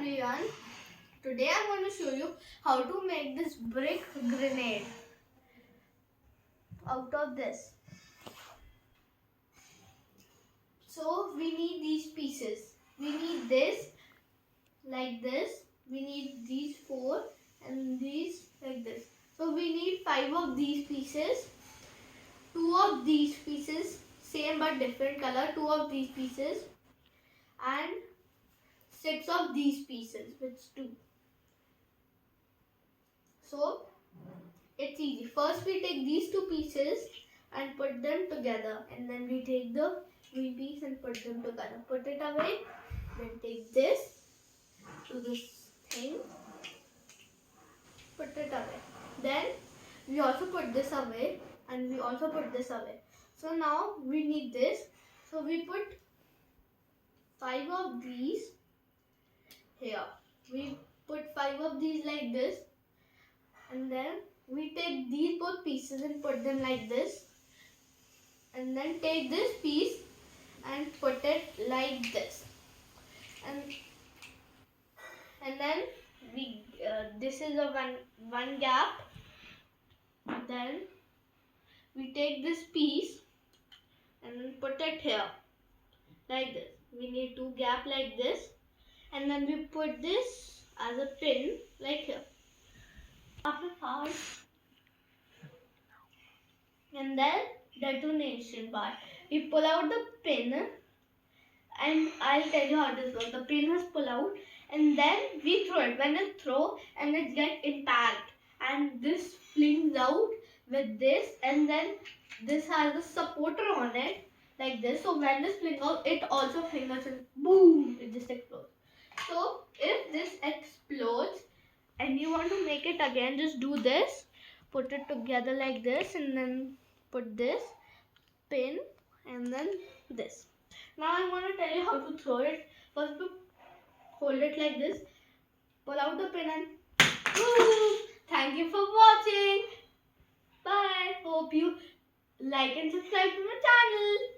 everyone. Today I'm going to show you how to make this brick grenade out of this. So we need these pieces. We need this like this. We need these 4 and these like this. So we need 5 of these pieces. 2 of these pieces, same but different color. 2 of these pieces and 6 of these pieces, which 2. So it's easy. First we take these 2 pieces and put them together, and then we take the green piece and put them together. Put it away. Then take this to this thing. Put it away. Then we also put this away and we also put this away. So now we need this. So we put 5 of these here. We put 5 of these like this. And then we take these both pieces and put them like this. And then take this piece and put it like this. And then we this is a one gap. Then we take this piece and then put it here like this. We need 2 gap like this. And then we put this as a pin like here. And then detonation part. We pull out the pin, and I'll tell you how this works. The pin is pulled out and then we throw it. When it throw and it gets impact, and this flings out with this, and then this has a supporter on it like this. So when this flings out, it also flings out and boom, it just explodes. So if this explodes and you want to make it again, just do this. Put it together like this and then put this pin and then this. Now I'm going to tell you how to throw it. First, to hold it like this, pull out the pin and boom! Thank you for watching. Bye. Hope you like and subscribe to my channel.